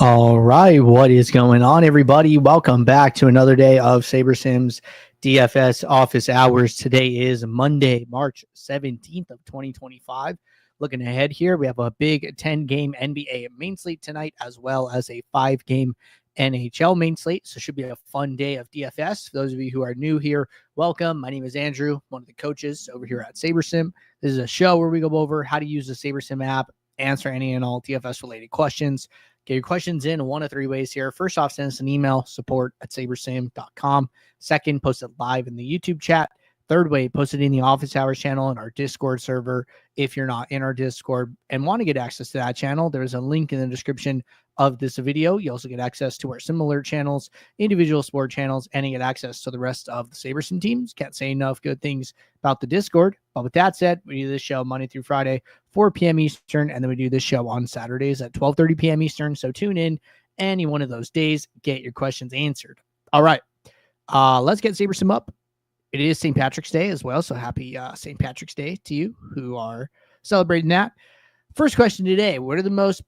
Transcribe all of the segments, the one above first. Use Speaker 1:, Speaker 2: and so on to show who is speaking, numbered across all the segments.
Speaker 1: All right, what is going on, everybody? Welcome back to another day of SaberSim's DFS office hours. Today is Monday, March 17th of 2025. Looking ahead here, we have a big 10-game NBA main slate tonight, as well as a 5-game NHL main slate. So it should be a fun day of DFS. For those of you who are new here, welcome. My name is Andrew, one of the coaches over here at SaberSim. This is a show where we go over how to use the SaberSim app, answer any and all DFS-related questions. Get your questions in one of three ways here. First off, send us an email, support@sabersim.com. Second, post it live in the YouTube chat. Third way, post it in the office hours channel in our Discord server. If you're not in our Discord and want to get access to that channel, there's a link in the description of this video. You also get access to our similar channels, individual sport channels, and you get access to the rest of the SaberSim teams. Can't say enough good things about the Discord. But with that said, we do this show Monday through Friday, 4 p.m. Eastern, and then we do this show on Saturdays at 12:30 p.m. Eastern. So tune in any one of those days, get your questions answered. All right, let's get SaberSim up. It is St. Patrick's Day as well, so happy St. Patrick's Day to you who are celebrating that. First question today, what are the most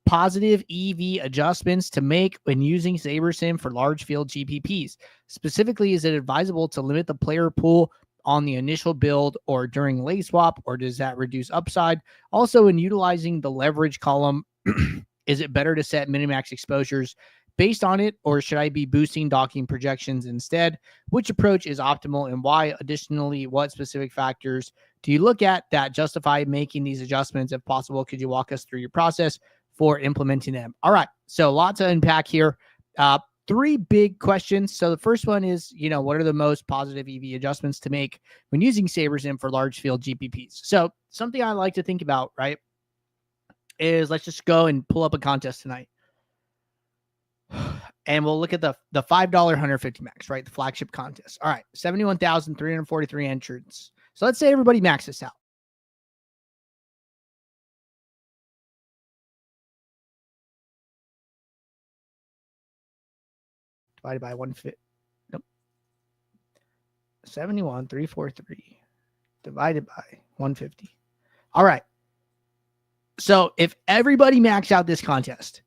Speaker 1: positive EV adjustments to make when using SaberSim for large field GPPs? Specifically, is it advisable to limit the player pool on the initial build or during late swap, or does that reduce upside? Also, in utilizing the leverage column, is it better to set minimax exposures based on it, or should I be boosting docking projections instead? Which approach is optimal and why? Additionally, what specific factors do you look at that justify making these adjustments? If possible, could you walk us through your process for implementing them? All right, so lots to unpack here. Three big questions. So the first one is, what are the most positive EV adjustments to make when using SaberSim for large field GPPs? So something I like to think about, right, is let's just go and pull up a contest tonight. And we'll look at the $5 150 max, right? The flagship contest. All right, 71,343 entrants. So let's say everybody maxes this out. Divided by 150. Nope. 71,343 divided by 150. All right. So if everybody maxed out this contest,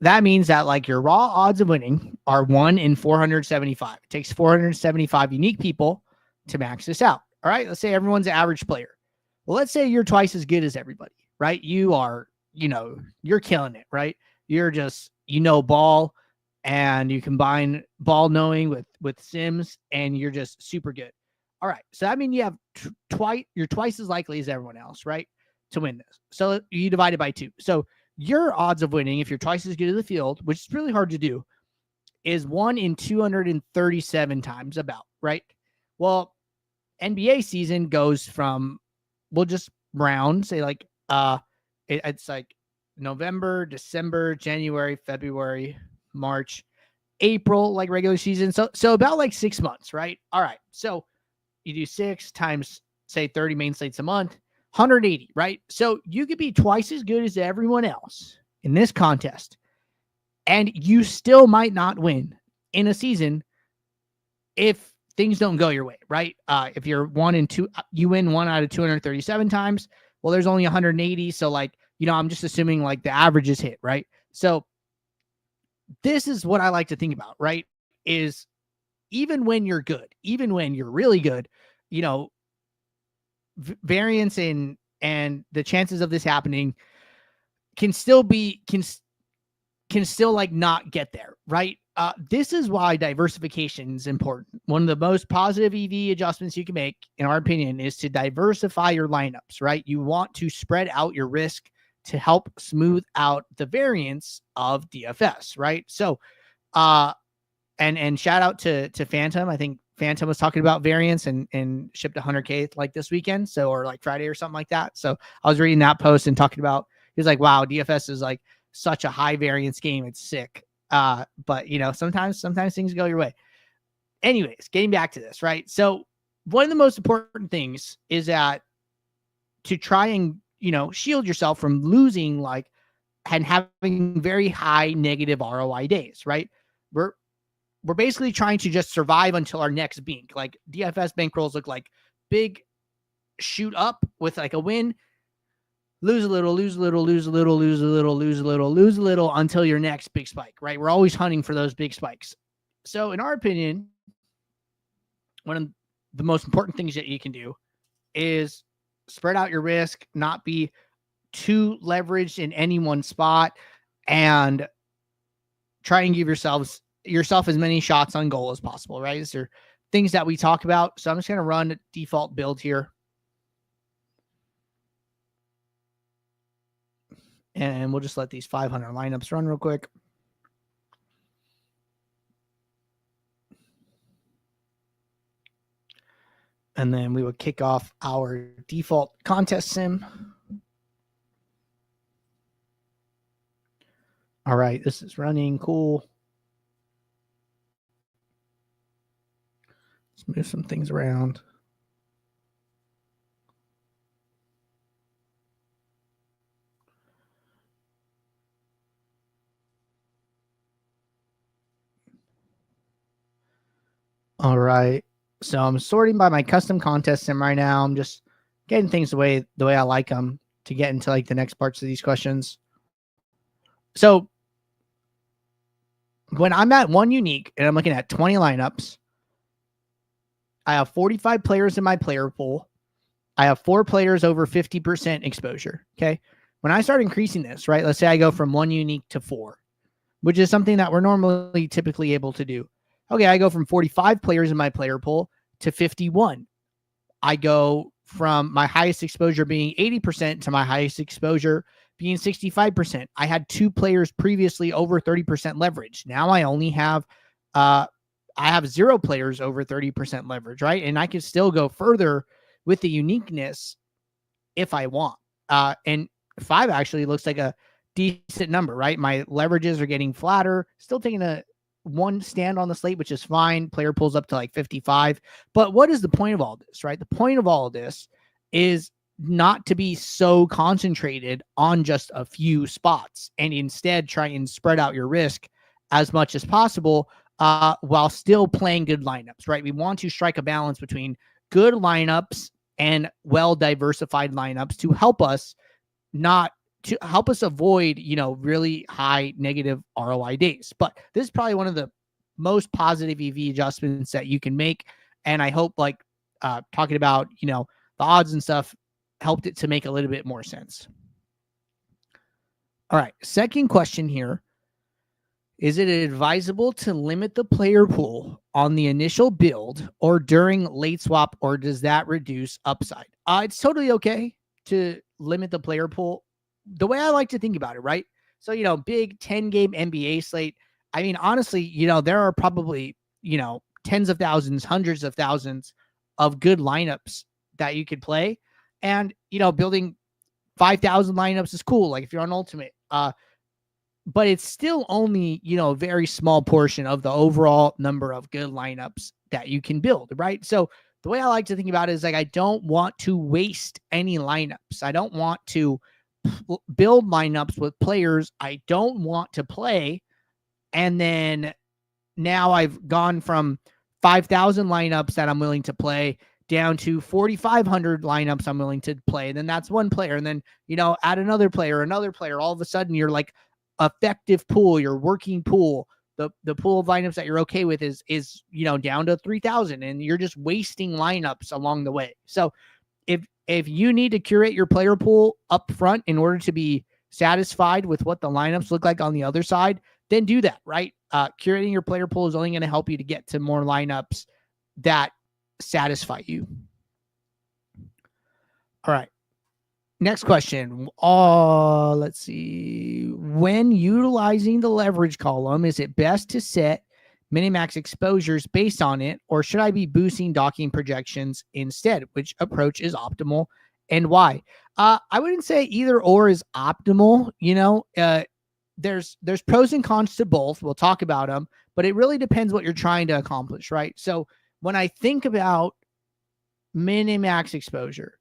Speaker 1: that means that like your raw odds of winning are 1 in 475. It takes 475 unique people to max this out. All right. Let's say everyone's an average player. Well, let's say you're twice as good as everybody, right? You are, you're killing it, right? You're just, ball, and you combine ball knowing with sims, and you're just super good. All right. So that means you have you're twice as likely as everyone else, right, to win this. So you divide it by 2. So your odds of winning, if you're twice as good as the field, which is really hard to do, is 1 in 237 times about, right? Well, NBA season goes from, we'll just round, say like, it's like November, December, January, February, March, April, like regular season. So about like 6 months, right? All right. So you do 6 times, say 30 main slates a month, 180, right? So you could be twice as good as everyone else in this contest, and you still might not win in a season if things don't go your way, right? If you're 1 in 2, you win 1 out of 237 times. Well, there's only 180. So like, I'm just assuming like the average is hit, right? So this is what I like to think about, right? Is even when you're good, even when you're really good, variance and the chances of this happening can still like not get there, right? This is why diversification is important. One of the most positive EV adjustments you can make, in our opinion, is to diversify your lineups, right? You want to spread out your risk to help smooth out the variance of DFS, right? So, and shout out to Phantom. I think Phantom was talking about variance and shipped 100K like this weekend. So, or like Friday or something like that. So I was reading that post and talking about, he was like, wow, DFS is like such a high variance game. It's sick. But sometimes things go your way. Anyways, getting back to this, right? So one of the most important things is that to try and, shield yourself from losing like and having very high negative ROI days, right? We're basically trying to just survive until our next bink. Like DFS bankrolls look like big shoot up with like a win. lose a little, lose a little, lose a little, lose a little, lose a little, lose a little until your next big spike, right? We're always hunting for those big spikes. So in our opinion, one of the most important things that you can do is spread out your risk, not be too leveraged in any one spot, and try and give yourself as many shots on goal as possible, right? These are things that we talk about. So I'm just going to run a default build here. And we'll just let these 500 lineups run real quick. And then we would kick off our default contest sim. All right, this is running. Cool. Let's move some things around. All right. So I'm sorting by my custom contest sim right now. I'm just getting things the way I like them to get into like the next parts of these questions. So when I'm at one unique and I'm looking at 20 lineups, I have 45 players in my player pool. I have 4 players over 50% exposure. Okay. When I start increasing this, right, let's say I go from 1 unique to 4, which is something that we're normally typically able to do. Okay, I go from 45 players in my player pool to 51. I go from my highest exposure being 80% to my highest exposure being 65%. I had 2 players previously over 30% leverage. Now I only have I have 0 players over 30% leverage, right? And I can still go further with the uniqueness if I want. And 5 actually looks like a decent number, right? My leverages are getting flatter, still taking a 1 stand on the slate, which is fine. Player pulls up to like 55. But what is the point of all this, right? The point of all of this is not to be so concentrated on just a few spots, and instead try and spread out your risk as much as possible while still playing good lineups, right? We want to strike a balance between good lineups and well-diversified lineups to help us avoid, really high negative ROI days. But this is probably one of the most positive EV adjustments that you can make. And I hope talking about, the odds and stuff helped it to make a little bit more sense. All right. Second question here. Is it advisable to limit the player pool on the initial build or during late swap, or does that reduce upside? It's totally okay to limit the player pool. The way I like to think about it, right? So, big 10-game NBA slate. I mean, honestly, there are probably, tens of thousands, hundreds of thousands of good lineups that you could play. And, building 5,000 lineups is cool. Like if you're on Ultimate, but it's still only, a very small portion of the overall number of good lineups that you can build, right? So the way I like to think about it is like, I don't want to waste any lineups. I don't want to build lineups with players I don't want to play. And then now I've gone from 5,000 lineups that I'm willing to play down to 4,500 lineups I'm willing to play. And then that's one player. And then, add another player. All of a sudden you're like effective pool, your working pool, the pool of lineups that you're okay with is down to 3,000, and you're just wasting lineups along the way. So if you need to curate your player pool up front in order to be satisfied with what the lineups look like on the other side, then do that, right? Curating your player pool is only going to help you to get to more lineups that satisfy you. All right. Next question. Let's see. When utilizing the leverage column, is it best to set minimax exposures based on it, or should I be boosting docking projections instead? Which approach is optimal and why? I wouldn't say either or is optimal. There's pros and cons to both. We'll talk about them, but it really depends what you're trying to accomplish, right? So when I think about minimax exposure,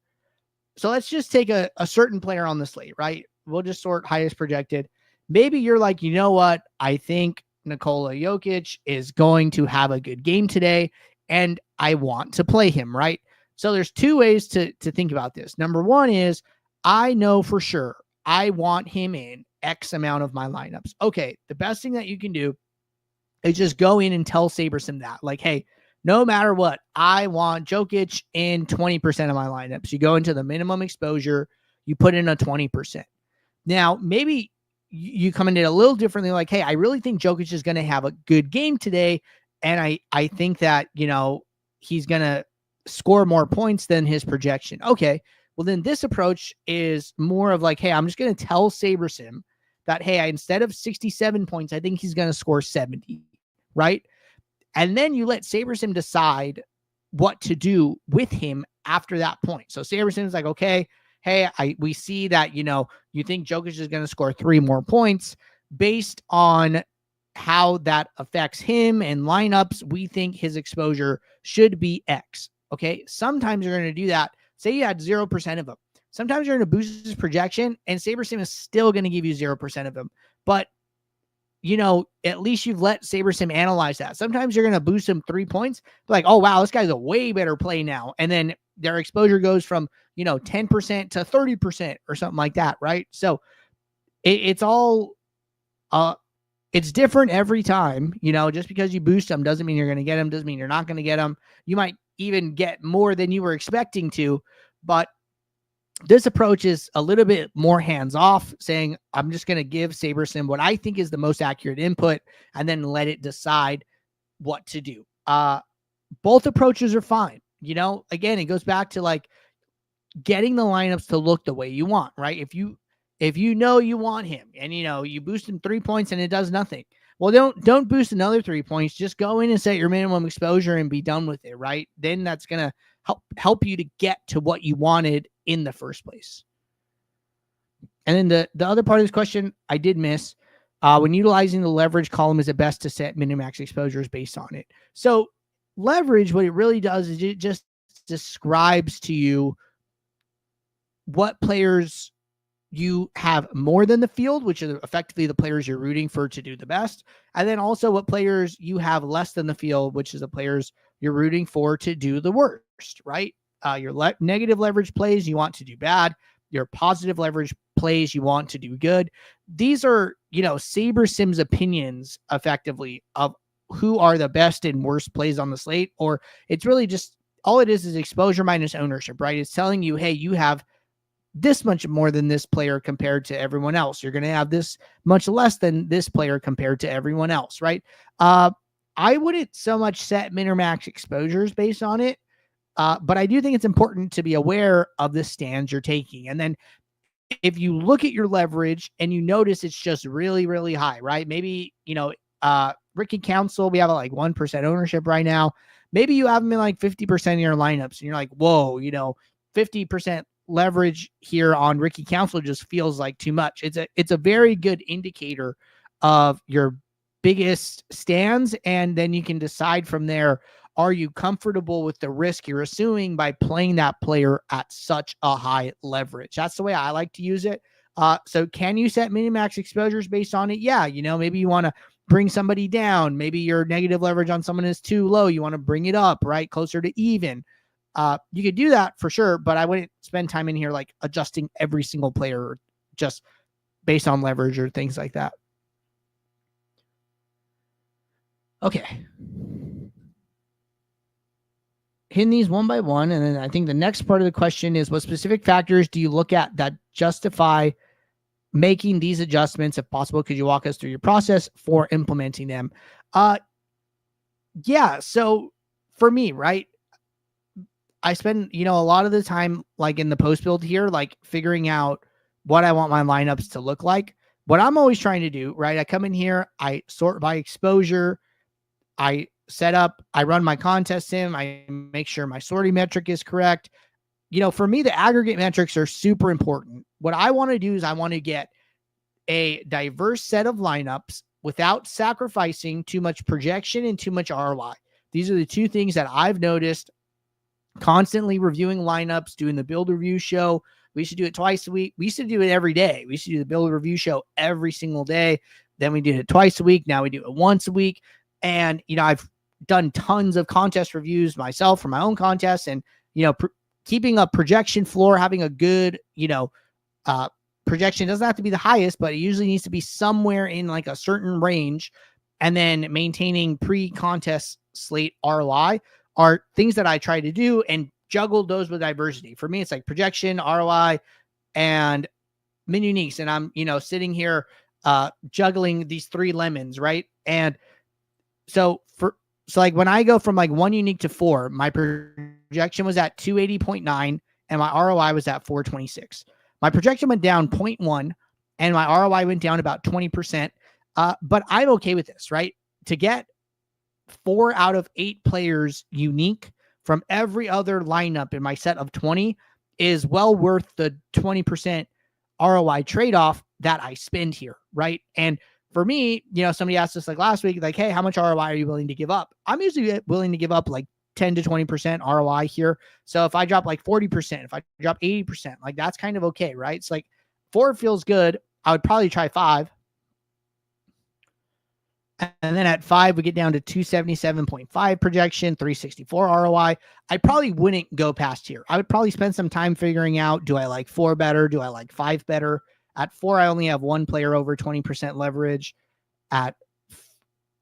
Speaker 1: so let's just take a certain player on the slate, right? We'll just sort highest projected. Maybe you're like, you know what? I think Nikola Jokic is going to have a good game today, and I want to play him, right? So there's 2 ways to think about this. Number one is I know for sure I want him in X amount of my lineups. Okay, the best thing that you can do is just go in and tell SaberSim that. Like, hey, no matter what, I want Jokic in 20% of my lineups. You go into the minimum exposure, you put in a 20%. Now, maybe you come in it a little differently, like, hey, I really think Jokic is going to have a good game today. And I think that, he's going to score more points than his projection. Okay, well, then this approach is more of like, hey, I'm just going to tell SaberSim that, hey, instead of 67 points, I think he's going to score 70, right? And then you let SaberSim decide what to do with him after that point. So SaberSim's like, okay, hey, we see that, you think Jokic is going to score 3 more points based on how that affects him and lineups. We think his exposure should be X. Okay. Sometimes you're going to do that. Say you had 0% of them. Sometimes you're going to boost his projection and SaberSim is still going to give you 0% of them. But, at least you've let SaberSim analyze that. Sometimes you're going to boost him 3 points. Like, oh, wow, this guy's a way better play now. And then their exposure goes from, 10% to 30% or something like that, right? So it's all, it's different every time. Just because you boost them doesn't mean you're going to get them, doesn't mean you're not going to get them. You might even get more than you were expecting to, but this approach is a little bit more hands-off, saying, I'm just going to give SaberSim what I think is the most accurate input and then let it decide what to do. Both approaches are fine. Again, it goes back to like getting the lineups to look the way you want, right? If you you want him and, you boost him 3 points and it does nothing. Well, don't boost another 3 points. Just go in and set your minimum exposure and be done with it, right? Then that's going to help you to get to what you wanted in the first place. And then the other part of this question I did miss. When utilizing the leverage column, is it best to set minimax exposures based on it? So leverage, what it really does is it just describes to you what players you have more than the field, which are effectively the players you're rooting for to do the best. And then also what players you have less than the field, which is the players you're rooting for to do the worst, right? Your negative leverage plays you want to do bad. Your positive leverage plays you want to do good. These are, SaberSim's opinions effectively of who are the best and worst plays on the slate. Or it's really just, all it is exposure minus ownership, right? It's telling you, hey, you have this much more than this player compared to everyone else. You're going to have this much less than this player compared to everyone else, right? I wouldn't so much set min or max exposures based on it. But I do think it's important to be aware of the stands you're taking. And then if you look at your leverage and you notice it's just really, really high, right? Maybe, Ricky Council, we have like 1% ownership right now. Maybe you have them in like 50% of your lineups and you're like, whoa, 50% leverage here on Ricky Council just feels like too much. It's a very good indicator of your biggest stands. And then you can decide from there, are you comfortable with the risk you're assuming by playing that player at such a high leverage? That's the way I like to use it. So can you set minimax exposures based on it? Yeah. Maybe you want to bring somebody down. Maybe your negative leverage on someone is too low. You want to bring it up, right? Closer to even. You could do that for sure, but I wouldn't spend time in here like adjusting every single player just based on leverage or things like that. Okay. Hitting these one by one. And then I think the next part of the question is, what specific factors do you look at that justify making these adjustments? If possible, could you walk us through your process for implementing them? Yeah. So for me, right, I spend, a lot of the time, like in the post build here, like figuring out what I want my lineups to look like. What I'm always trying to do, right? I come in here, I sort by exposure, I set up, I run my contest sim, I make sure my sorting metric is correct. For me, the aggregate metrics are super important. What I want to do is I want to get a diverse set of lineups without sacrificing too much projection and too much ROI. These are the two things that I've noticed constantly reviewing lineups, doing the build review show. We should do it twice a week. We used to do it every day. We used to do the build review show every single day. Then we did it twice a week. Now we do it once a week. And, I've done tons of contest reviews myself for my own contests and, keeping a projection floor, having a good, projection doesn't have to be the highest, but it usually needs to be somewhere in like a certain range. And then maintaining pre-contest slate ROI are things that I try to do and juggle those with diversity. For me, it's like projection, ROI, and min uniques. And I'm, sitting here juggling these 3 lemons, right? And so like when I go from like 1 unique to 4, my projection was at 280.9 and my ROI was at 426. My projection went down 0.1 and my ROI went down about 20%. But I'm okay with this, right? To get 4 out of 8 players unique from every other lineup in my set of 20 is well worth the 20% ROI trade-off that I spend here, right? And for me, somebody asked us like last week, like, hey, how much ROI are you willing to give up? I'm usually willing to give up like 10 to 20% ROI here. So if I drop like 40%, if I drop 80%, like that's kind of okay, right? It's like 4 feels good. I would probably try 5. And then at 5, we get down to 277.5 projection, 364 ROI. I probably wouldn't go past here. I would probably spend some time figuring out, do I like 4 better? Do I like 5 better? At 4, I only have 1 player over 20% leverage. At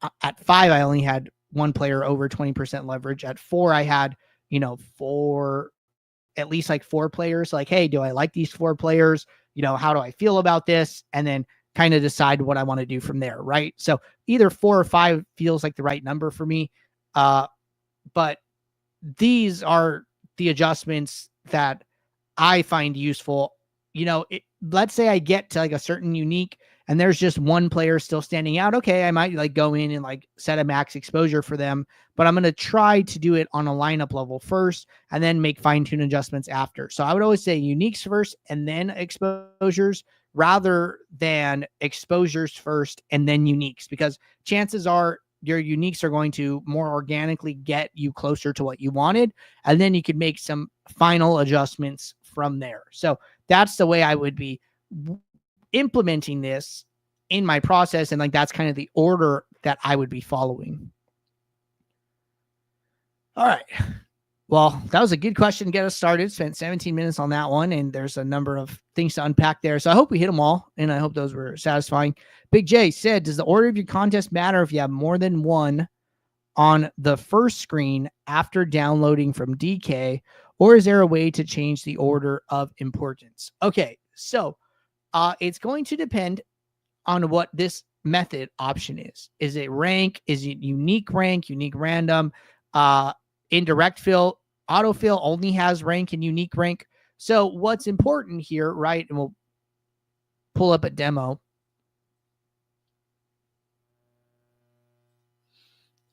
Speaker 1: 5, I only had 1 player over 20% leverage. At 4, I had, at least like 4 players. Like, hey, do I like these 4 players? How do I feel about this? And then kind of decide what I want to do from there, right? So either 4 or 5 feels like the right number for me. But these are the adjustments that I find useful. Let's say I get to like a certain unique and there's just 1 player still standing out. Okay, I might like go in and like set a max exposure for them, but I'm going to try to do it on a lineup level first and then make fine-tune adjustments after. So I would always say uniques first and then exposures, rather than exposures first and then uniques, because chances are your uniques are going to more organically get you closer to what you wanted. And then you could make some final adjustments from there. So that's the way I would be implementing this in my process. And like, that's kind of the order that I would be following. All right. Well, that was a good question to get us started. Spent 17 minutes on that one, and there's a number of things to unpack there. So I hope we hit them all, and I hope those were satisfying. Big J said, does the order of your contest matter if you have more than 1 on the first screen after downloading from DK, or is there a way to change the order of importance? Okay, so it's going to depend on what this method option is. Is it rank? Is it unique rank, unique random? Indirect fill, autofill only has rank and unique rank. So what's important here, right? And we'll pull up a demo.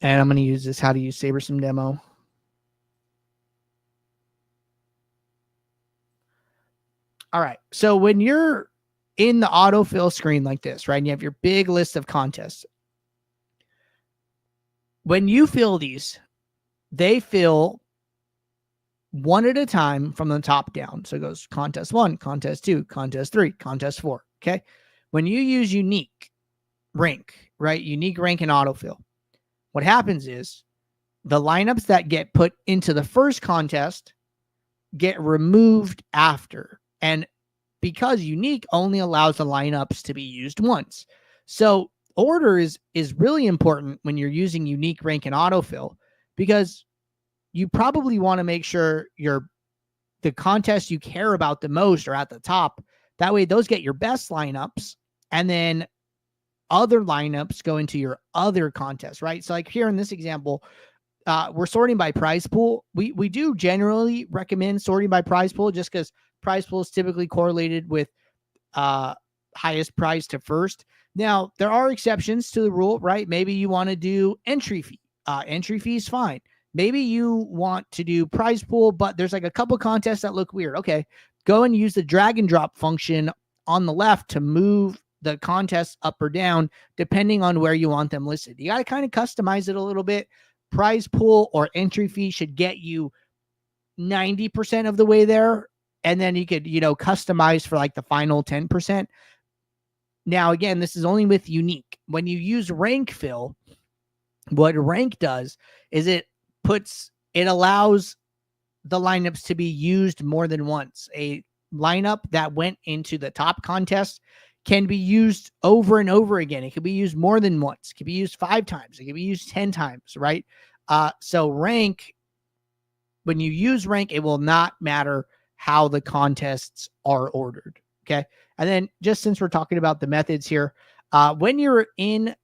Speaker 1: And I'm going to use this how to use SaberSim demo. All right. So when you're in the autofill screen like this, right, and you have your big list of contests, when you fill these, they fill one at a time from the top down. So it goes contest 1, contest 2, contest 3, contest 4. Okay. When you use unique rank, right? Unique rank and autofill, what happens is the lineups that get put into the first contest get removed after. And because unique only allows the lineups to be used once. So order is really important when you're using unique rank and autofill, because you probably want to make sure the contests you care about the most are at the top. That way those get your best lineups, and then other lineups go into your other contests, right? So like here in this example, we're sorting by prize pool. We do generally recommend sorting by prize pool just because prize pool is typically correlated with highest prize to first. Now, there are exceptions to the rule, right? Maybe you want to do entry fee. Entry fee is fine. Maybe you want to do prize pool, but there's like a couple contests that look weird. Okay, go and use the drag and drop function on the left to move the contests up or down, depending on where you want them listed. You got to kind of customize it a little bit. Prize pool or entry fee should get you 90% of the way there. And then you could, customize for like the final 10%. Now, again, this is only with unique. When you use rank fill, what rank does is it allows the lineups to be used more than once. A lineup that went into the top contest can be used over and over again. It could be used more than once. It could be used 5 times. It could be used 10 times, right? So rank, when you use rank, it will not matter how the contests are ordered. Okay. And then just since we're talking about the methods here, when you're in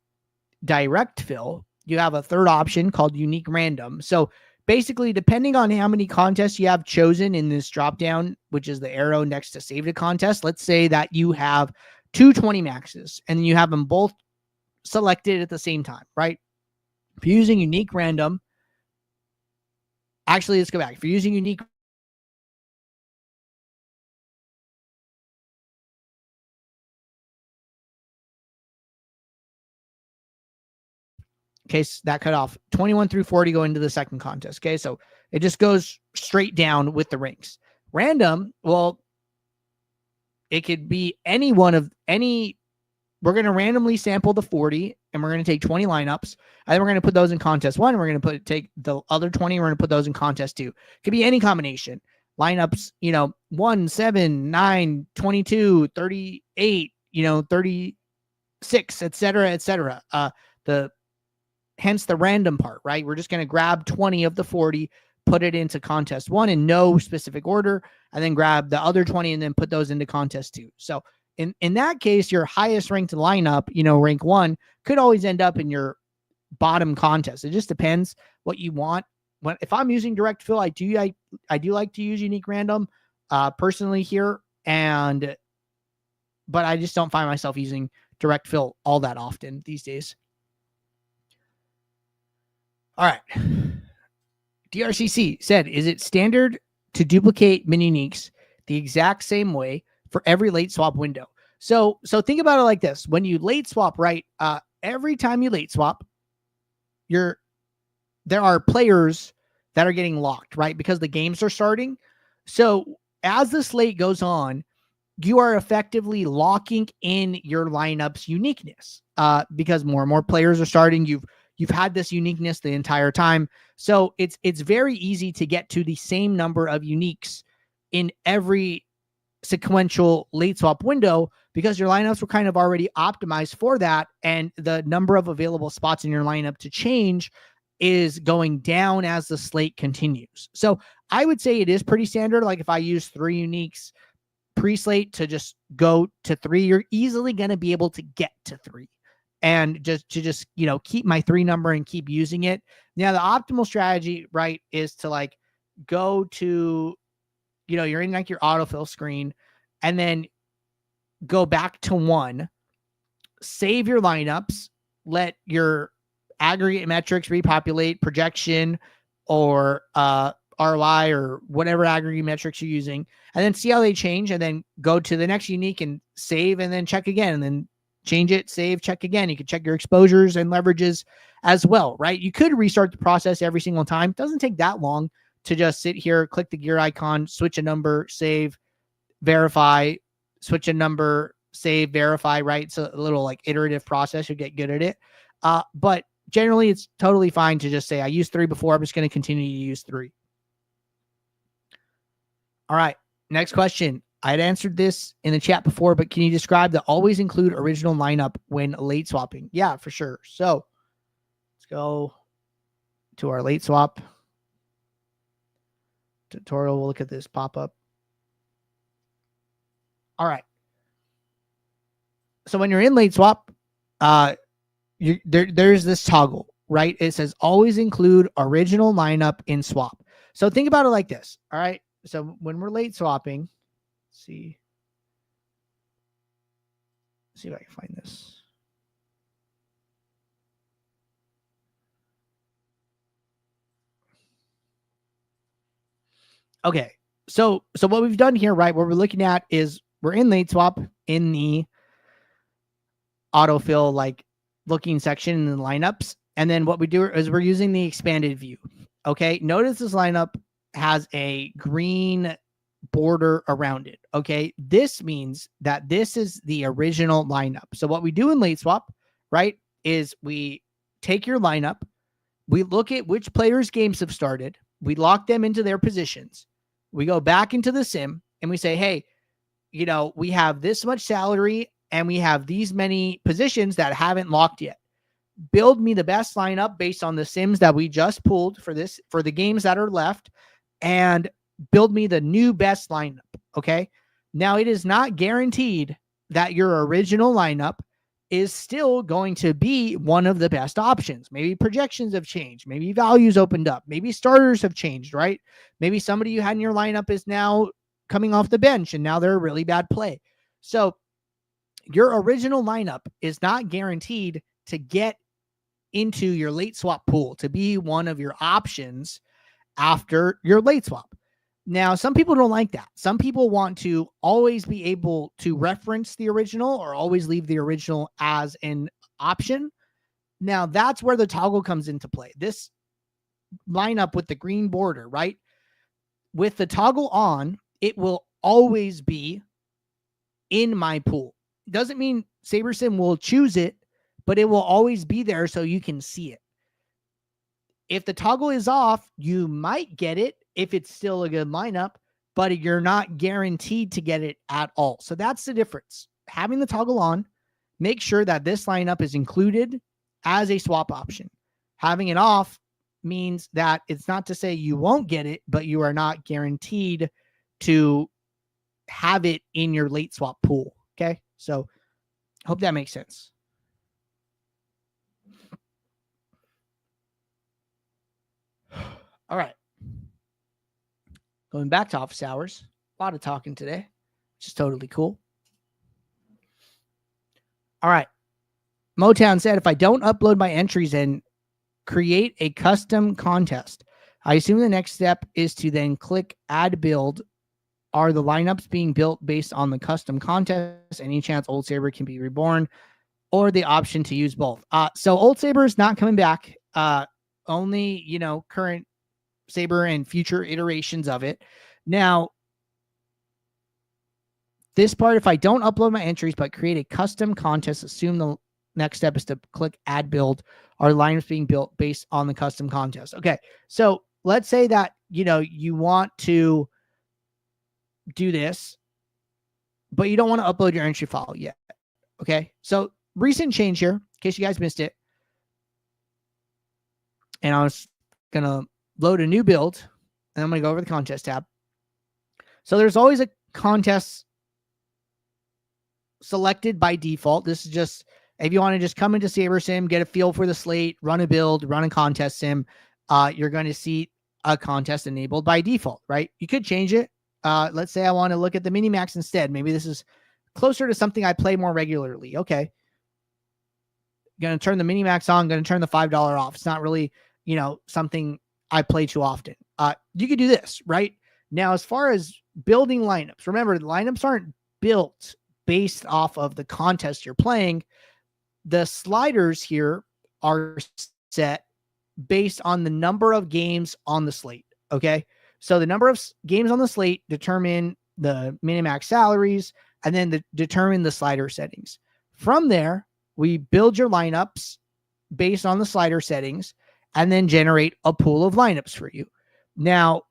Speaker 1: direct fill, you have a third option called unique random. So basically, depending on how many contests you have chosen in this dropdown, which is the arrow next to save to contest, let's say that you have 220 maxes and you have them both selected at the same time, right? If you're using unique random, actually, let's go back. If you're using unique, okay, so that cut off 21 through 40 go into the second contest. Okay, so it just goes straight down with the ranks. Random, well, it could be any one of any. We're going to randomly sample the 40 and we're going to take 20 lineups and then we're going to put those in contest 1. We're going to take the other 20 and we're going to put those in contest 2. It could be any combination. Lineups, 1, 7, 9, 22, 38, 36, etc., etc. Hence the random part, right? We're just going to grab 20 of the 40, put it into contest 1 in no specific order, and then grab the other 20 and then put those into contest 2. So in that case, your highest ranked lineup, rank 1, could always end up in your bottom contest. It just depends what you want. If I'm using direct fill, I do like to use unique random personally here, but I just don't find myself using direct fill all that often these days. All right. DRCC said, is it standard to duplicate mini uniques the exact same way for every late swap window? So think about it like this. When you late swap, right? Every time you late swap, there are players that are getting locked, right? Because the games are starting. So as the slate goes on, you are effectively locking in your lineup's uniqueness because more and more players are starting. You've had this uniqueness the entire time. So it's very easy to get to the same number of uniques in every sequential late swap window because your lineups were kind of already optimized for that. And the number of available spots in your lineup to change is going down as the slate continues. So I would say it is pretty standard. Like if I use 3 uniques pre-slate to just go to 3, you're easily going to be able to get to 3. And just keep my 3 number and keep using it. Now, the optimal strategy, right, is to go to, you're in your autofill screen and then go back to 1, save your lineups, let your aggregate metrics repopulate, projection or ROI or whatever aggregate metrics you're using, and then see how they change, and then go to the next unique and save and then check again, and then change it, save, check again. You can check your exposures and leverages as well, right? You could restart the process every single time. It doesn't take that long to just sit here, click the gear icon, switch a number, save, verify, switch a number, save, verify, right? It's a little iterative process. You'll get good at it. But generally, it's totally fine to just say, I used 3 before. I'm just going to continue to use 3. All right. Next question. I had answered this in the chat before, but can you describe the always include original lineup when late swapping? Yeah, for sure. So let's go to our late swap tutorial. We'll look at this pop up. All right. So when you're in late swap, there's this toggle, right? It says always include original lineup in swap. So think about it like this. All right. So when we're late swapping, see if I can find this. Okay. So what we've done here, right? What we're looking at is we're in late swap in the autofill looking section in the lineups. And then what we do is we're using the expanded view. Okay. Notice this lineup has a green border around it. Okay. This means that this is the original lineup. So what we do in late swap, right, is we take your lineup, we look at which players' games have started, we lock them into their positions, we go back into the sim and we say, hey, we have this much salary and we have these many positions that haven't locked yet. Build me the best lineup based on the sims that we just pulled for the games that are left, and build me the new best lineup. Okay. Now, it is not guaranteed that your original lineup is still going to be one of the best options. Maybe projections have changed. Maybe values opened up. Maybe starters have changed, right? Maybe somebody you had in your lineup is now coming off the bench and now they're a really bad play. So your original lineup is not guaranteed to get into your late swap pool, to be one of your options after your late swap. Now, some people don't like that. Some people want to always be able to reference the original or always leave the original as an option. Now, that's where the toggle comes into play. This lineup with the green border, right? With the toggle on, it will always be in my pool. Doesn't mean SaberSim will choose it, but it will always be there so you can see it. If the toggle is off, you might get it if it's still a good lineup, but you're not guaranteed to get it at all. So that's the difference. Having the toggle on, make sure that this lineup is included as a swap option. Having it off means that it's not to say you won't get it, but you are not guaranteed to have it in your late swap pool. Okay. So hope that makes sense. All right. Going back to office hours. A lot of talking today, which is totally cool. All right. Motown said, if I don't upload my entries and create a custom contest, I assume the next step is to then click add build. Are the lineups being built based on the custom contest? Any chance Old Saber can be reborn, or the option to use both? So Old Saber is not coming back. Only, current Saber and future iterations of it. Now, this part, if I don't upload my entries but create a custom contest, assume the next step is to click add build. Are lineups being built based on the custom contest? Okay, so let's say that you want to do this, but you don't want to upload your entry file yet. Okay, so recent change here, in case you guys missed it. And I was going to load a new build, and I'm going to go over the contest tab. So there's always a contest selected by default. This is just, if you want to just come into SaberSim, get a feel for the slate, run a build, run a contest sim, you're going to see a contest enabled by default, right? You could change it. Let's say I want to look at the mini-max instead. Maybe this is closer to something I play more regularly. Okay. Going to turn the mini-max on, going to turn the $5 off. It's not really, something I play too often. You could do this, right? Now, as far as building lineups, remember, the lineups aren't built based off of the contest you're playing. The sliders here are set based on the number of games on the slate. Okay. So the number of games on the slate determine the minimax salaries and then determine the slider settings. From there, we build your lineups based on the slider settings and then generate a pool of lineups for you. Now,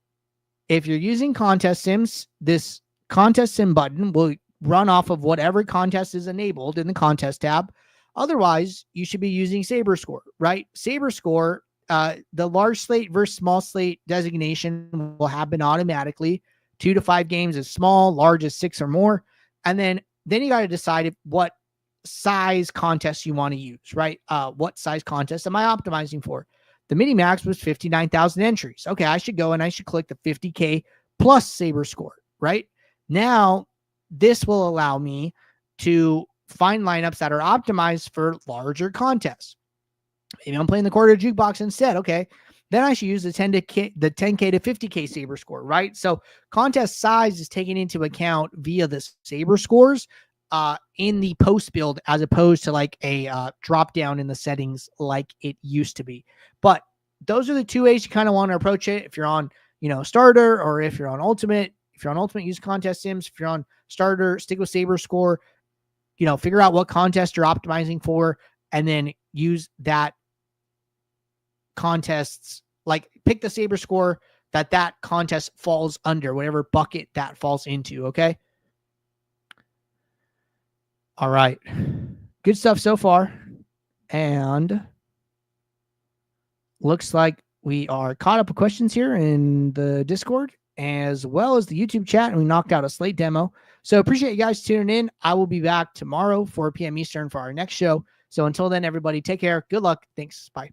Speaker 1: if you're using contest sims, this contest sim button will run off of whatever contest is enabled in the contest tab. Otherwise, you should be using SaberScore, right? SaberScore, the large slate versus small slate designation will happen automatically. 2 to 5 games is small, large is 6 or more. And then you got to decide what size contest you want to use, right? What size contest am I optimizing for? The mini max was 59,000 entries. Okay, I should go and I should click the 50K plus SaberScore, right? Now, this will allow me to find lineups that are optimized for larger contests. Maybe I'm playing the quarter jukebox instead. Okay, then I should use the 10K to 50K SaberScore, right? So contest size is taken into account via the SaberScores in the post build, as opposed to like a drop down in the settings like it used to be. But those are the two ways you kind of want to approach it. If you're on, starter, or if you're on ultimate. If you're on ultimate, use contest sims. If you're on starter, stick with SaberScore. Figure out what contest you're optimizing for, and then use that contests, like pick the SaberScore that contest falls under, whatever bucket that falls into. Okay. All right. Good stuff so far. And looks like we are caught up with questions here in the Discord as well as the YouTube chat, and we knocked out a slate demo. So appreciate you guys tuning in. I will be back tomorrow, 4 p.m. Eastern, for our next show. So until then, everybody, take care. Good luck. Thanks. Bye.